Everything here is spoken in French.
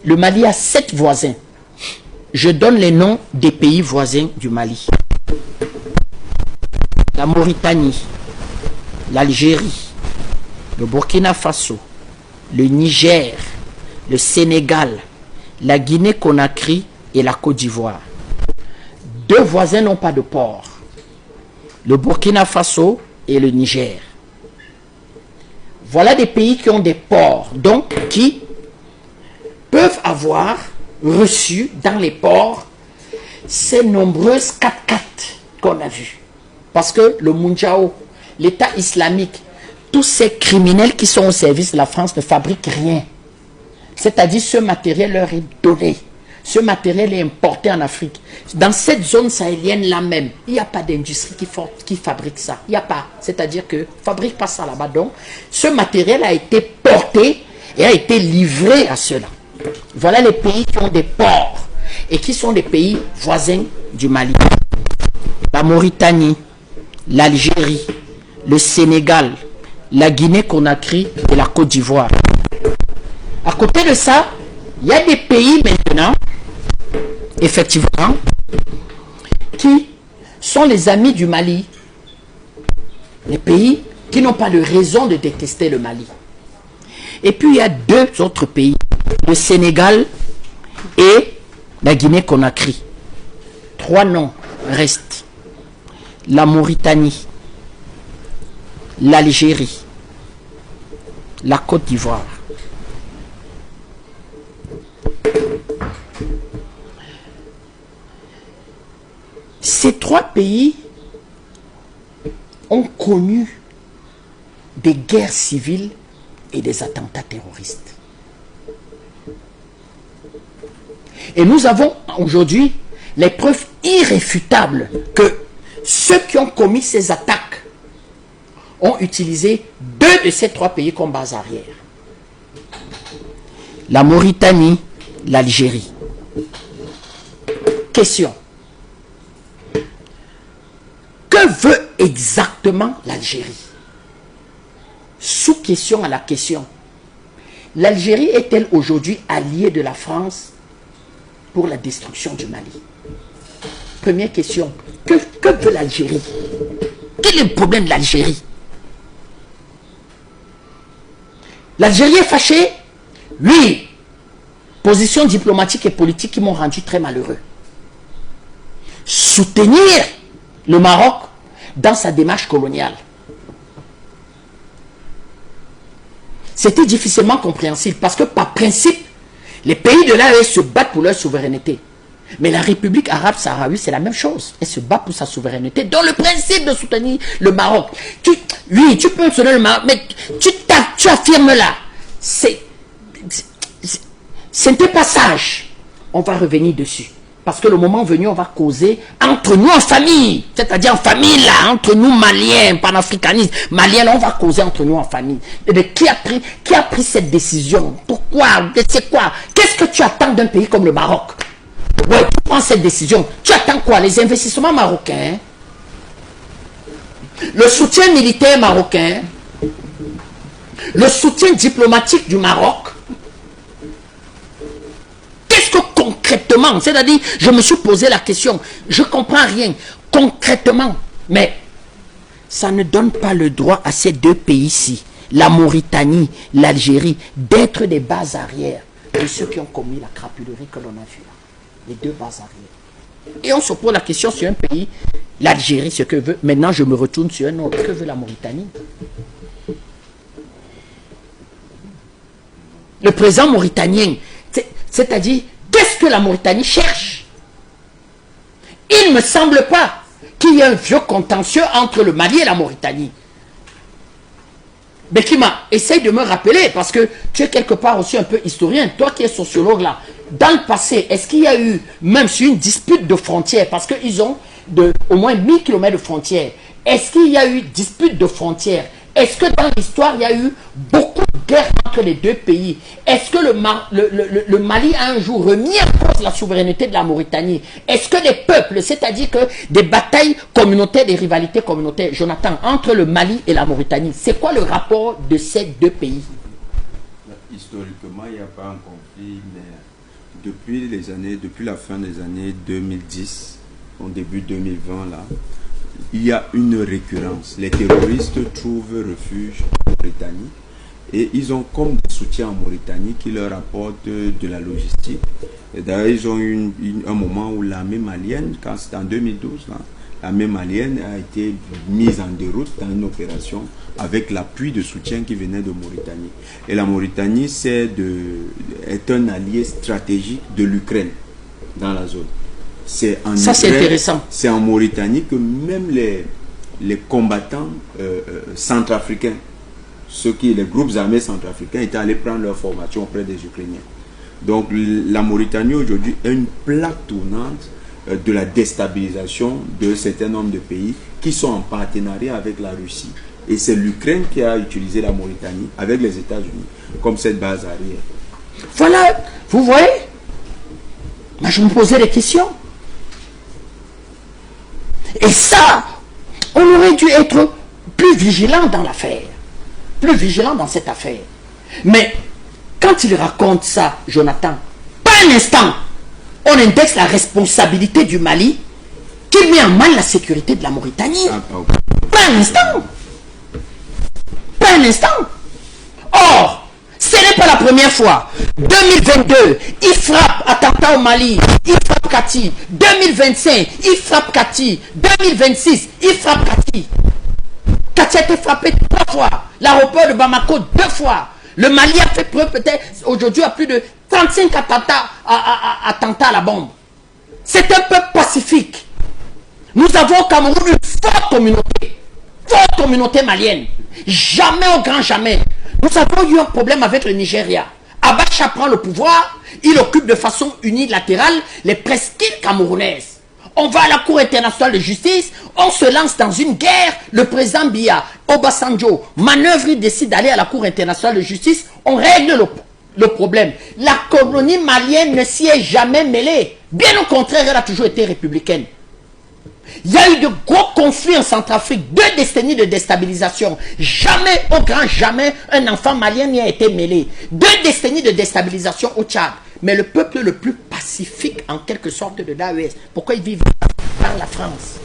Le Mali a 7 voisins. Je donne les noms des pays voisins du Mali. La Mauritanie, l'Algérie, le Burkina Faso, le Niger, le Sénégal, la Guinée-Conakry et la Côte d'Ivoire. 2 voisins n'ont pas de port. Le Burkina Faso et le Niger. Voilà des pays qui ont des ports, donc qui peuvent avoir reçu dans les ports ces nombreuses 4x4 qu'on a vues. Parce que le Mounjao, l'État islamique, tous ces criminels qui sont au service de la France ne fabriquent rien. C'est-à-dire ce matériel leur est donné. Ce matériel est importé en Afrique. Dans cette zone sahélienne-là même, il n'y a pas d'industrie qui fabrique ça. Il n'y a pas. C'est-à-dire que ne fabrique pas ça là-bas. Donc, ce matériel a été porté et a été livré à ceux-là. Voilà les pays qui ont des ports et qui sont des pays voisins du Mali. La Mauritanie, l'Algérie, le Sénégal, la Guinée-Conakry et la Côte d'Ivoire. À côté de ça, il y a des pays maintenant, effectivement, qui sont les amis du Mali. Les pays qui n'ont pas de raison de détester le Mali. Et puis il y a 2 autres pays, le Sénégal et la Guinée-Conakry. 3 noms restent. La Mauritanie, l'Algérie, la Côte d'Ivoire. Ces 3 pays ont connu des guerres civiles et des attentats terroristes. Et nous avons aujourd'hui les preuves irréfutables que ceux qui ont commis ces attaques ont utilisé 2 de ces 3 pays comme base arrière. La Mauritanie, l'Algérie. Question. Que veut exactement l'Algérie? Sous-question à la question. L'Algérie est-elle aujourd'hui alliée de la France pour la destruction du Mali? Première question. Que veut l'Algérie? Quel est le problème de l'Algérie? L'Algérie est fâchée? Oui. Positions diplomatiques et politiques qui m'ont rendu très malheureux. Soutenir le Maroc dans sa démarche coloniale. C'était difficilement compréhensible parce que par principe, les pays de l'AES se battent pour leur souveraineté. Mais la République arabe sahraoui, c'est la même chose. Elle se bat pour sa souveraineté. Dans le principe de soutenir le Maroc. Oui, tu peux soutenir le Maroc, mais tu affirmes là. C'était pas sage. On va revenir dessus. Parce que le moment venu, on va causer entre nous en famille. C'est-à-dire en famille là, entre nous Maliens, panafricanistes, Maliens là, on va causer entre nous en famille. Et bien, qui a pris cette décision? Pourquoi? C'est quoi? Qu'est-ce que tu attends d'un pays comme le Maroc? Ouais, tu prends cette décision. Tu attends quoi? Les investissements marocains? Le soutien militaire marocain? Le soutien diplomatique du Maroc? Qu'est-ce que concrètement, c'est-à-dire, je me suis posé la question, je ne comprends rien, concrètement, mais ça ne donne pas le droit à ces 2 pays-ci, la Mauritanie, l'Algérie, d'être des bases arrières de ceux qui ont commis la crapulerie que l'on a vue là, les 2 bases arrières. Et on se pose la question sur un pays, l'Algérie, ce que veut, maintenant je me retourne sur un autre, que veut la Mauritanie? Le président mauritanien, c'est-à-dire, qu'est-ce que la Mauritanie cherche? Il ne me semble pas qu'il y ait un vieux contentieux entre le Mali et la Mauritanie. Bekima, essaye de me rappeler, parce que tu es quelque part aussi un peu historien, toi qui es sociologue là. Dans le passé, est-ce qu'il y a eu, même sur une dispute de frontières, parce qu'ils ont au moins 1000 km de frontières, est-ce qu'il y a eu dispute de frontières? Est-ce que dans l'histoire, il y a eu beaucoup de guerres entre les 2 pays? Est-ce que le Mali a un jour remis en cause la souveraineté de la Mauritanie? Est-ce que les peuples, c'est-à-dire que des batailles communautaires, des rivalités communautaires, Jonathan, entre le Mali et la Mauritanie, c'est quoi le rapport de ces 2 pays? Historiquement, il n'y a pas un conflit, mais depuis la fin des années 2010, au début 2020 là, il y a une récurrence. Les terroristes trouvent refuge en Mauritanie et ils ont comme des soutiens en Mauritanie qui leur apportent de la logistique. Et d'ailleurs, ils ont eu un moment où l'armée malienne, quand c'était en 2012, là, l'armée malienne a été mise en déroute dans une opération avec l'appui de soutien qui venait de Mauritanie. Et la Mauritanie est un allié stratégique de l'Ukraine dans la zone. C'est intéressant. C'est en Mauritanie que même les combattants centrafricains, les groupes armés centrafricains étaient allés prendre leur formation auprès des Ukrainiens. Donc la Mauritanie aujourd'hui est une plaque tournante de la déstabilisation de certain nombre de pays qui sont en partenariat avec la Russie. Et c'est l'Ukraine qui a utilisé la Mauritanie avec les États-Unis comme cette base arrière. Voilà, vous voyez? Moi, je me posais des questions. Et ça, on aurait dû être plus vigilant dans l'affaire. Plus vigilant dans cette affaire. Mais quand il raconte ça, Jonathan, pas un instant, on indexe la responsabilité du Mali qui met en mal la sécurité de la Mauritanie. Pas un instant. Pas un instant. Or, ce n'est pas la première fois. 2022, il frappe attentat au Mali, il frappe Kati. 2025, il frappe Kati. 2026, il frappe Kati. Kati a été frappé 3 fois. L'aéroport de Bamako 2 fois. Le Mali a fait preuve peut-être aujourd'hui à plus de 35 attentats à la bombe. C'est un peuple pacifique. Nous avons au Cameroun une forte communauté malienne. Jamais au grand jamais. Nous avons eu un problème avec le Nigeria. Abacha prend le pouvoir, il occupe de façon unilatérale les presqu'îles camerounaises. On va à la Cour internationale de justice, on se lance dans une guerre, le président Biya, Obasanjo, manœuvre, il décide d'aller à la Cour internationale de justice, on règle le problème. La colonie malienne ne s'y est jamais mêlée. Bien au contraire, elle a toujours été républicaine. Il y a eu de gros conflits en Centrafrique, 2 décennies de déstabilisation. Jamais, au grand jamais, un enfant malien n'y a été mêlé. 2 décennies de déstabilisation au Tchad. Mais le peuple le plus pacifique, en quelque sorte, de l'AES, pourquoi ils vivent par la France?